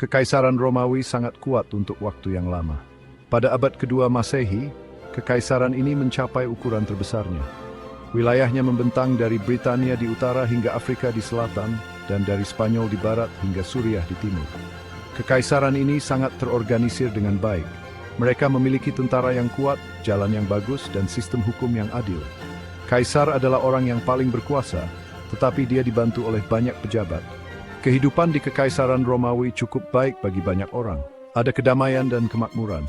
Kekaisaran Romawi sangat kuat untuk waktu yang lama. Pada abad kedua Masehi, kekaisaran ini mencapai ukuran terbesarnya. Wilayahnya membentang dari Britania di utara hingga Afrika di selatan, dan dari Spanyol di barat hingga Suriah di timur. Kekaisaran ini sangat terorganisir dengan baik. Mereka memiliki tentara yang kuat, jalan yang bagus, dan sistem hukum yang adil. Kaisar adalah orang yang paling berkuasa, tetapi dia dibantu oleh banyak pejabat. Kehidupan di Kekaisaran Romawi cukup baik bagi banyak orang. Ada kedamaian dan kemakmuran.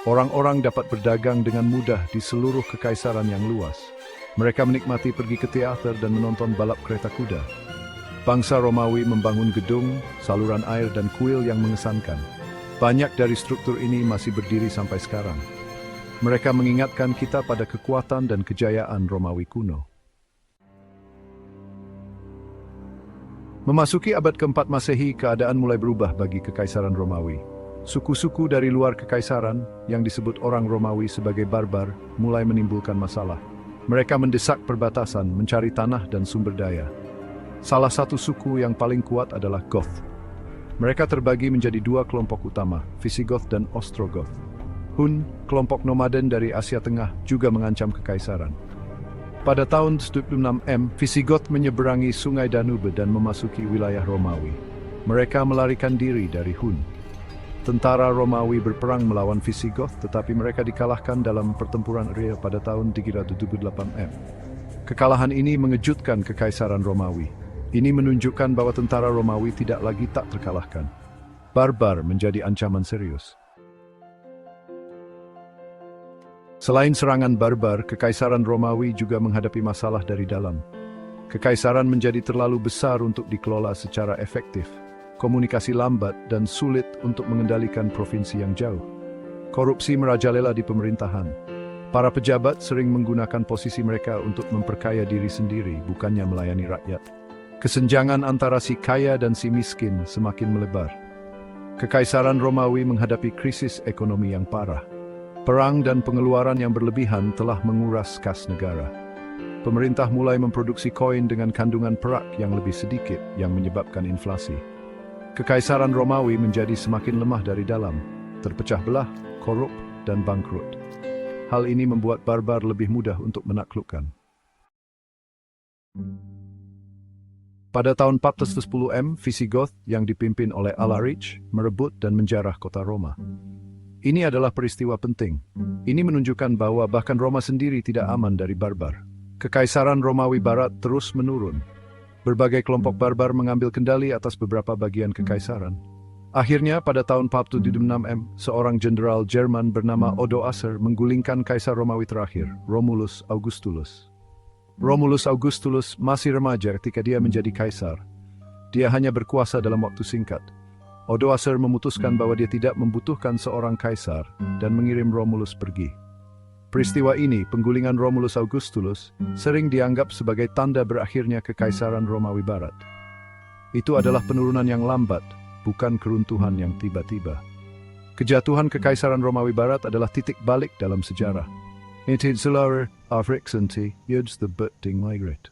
Orang-orang dapat berdagang dengan mudah di seluruh kekaisaran yang luas. Mereka menikmati pergi ke teater dan menonton balap kereta kuda. Bangsa Romawi membangun gedung, saluran air, dan kuil yang mengesankan. Banyak dari struktur ini masih berdiri sampai sekarang. Mereka mengingatkan kita pada kekuatan dan kejayaan Romawi kuno. Memasuki abad keempat Masehi, keadaan mulai berubah bagi Kekaisaran Romawi. Suku-suku dari luar kekaisaran, yang disebut orang Romawi sebagai barbar, mulai menimbulkan masalah. Mereka mendesak perbatasan, mencari tanah dan sumber daya. Salah satu suku yang paling kuat adalah Goth. Mereka terbagi menjadi dua kelompok utama, Visigoth dan Ostrogoth. Hun, kelompok nomaden dari Asia Tengah, juga mengancam kekaisaran. Pada tahun 76 Visigoth menyeberangi sungai Danube dan memasuki wilayah Romawi. Mereka melarikan diri dari Hun. Tentara Romawi berperang melawan Visigoth, tetapi mereka dikalahkan dalam pertempuran Ria pada tahun 378 Kekalahan ini mengejutkan Kekaisaran Romawi. Ini menunjukkan bahwa tentara Romawi tidak lagi tak terkalahkan. Barbar menjadi ancaman serius. Selain serangan barbar, Kekaisaran Romawi juga menghadapi masalah dari dalam. Kekaisaran menjadi terlalu besar untuk dikelola secara efektif, komunikasi lambat, dan sulit untuk mengendalikan provinsi yang jauh. Korupsi merajalela di pemerintahan. Para pejabat sering menggunakan posisi mereka untuk memperkaya diri sendiri, bukannya melayani rakyat. Kesenjangan antara si kaya dan si miskin semakin melebar. Kekaisaran Romawi menghadapi krisis ekonomi yang parah. Perang dan pengeluaran yang berlebihan telah menguras kas negara. Pemerintah mulai memproduksi koin dengan kandungan perak yang lebih sedikit yang menyebabkan inflasi. Kekaisaran Romawi menjadi semakin lemah dari dalam, terpecah belah, korup, dan bangkrut. Hal ini membuat barbar lebih mudah untuk menaklukkan. Pada tahun 410 Visigoth yang dipimpin oleh Alaric merebut dan menjarah kota Roma. Ini adalah peristiwa penting. Ini menunjukkan bahwa bahkan Roma sendiri tidak aman dari barbar. Kekaisaran Romawi Barat terus menurun. Berbagai kelompok barbar mengambil kendali atas beberapa bagian kekaisaran. Akhirnya, pada tahun 476 seorang jenderal Jerman bernama Odoacer menggulingkan kaisar Romawi terakhir, Romulus Augustulus. Romulus Augustulus masih remaja ketika dia menjadi kaisar. Dia hanya berkuasa dalam waktu singkat. Odoacer memutuskan bahwa dia tidak membutuhkan seorang kaisar dan mengirim Romulus pergi. Peristiwa ini, penggulingan Romulus Augustulus, sering dianggap sebagai tanda berakhirnya Kekaisaran Romawi Barat. Itu adalah penurunan yang lambat, bukan keruntuhan yang tiba-tiba. Kejatuhan Kekaisaran Romawi Barat adalah titik balik dalam sejarah. It is the Afrikanti, the budding migrate.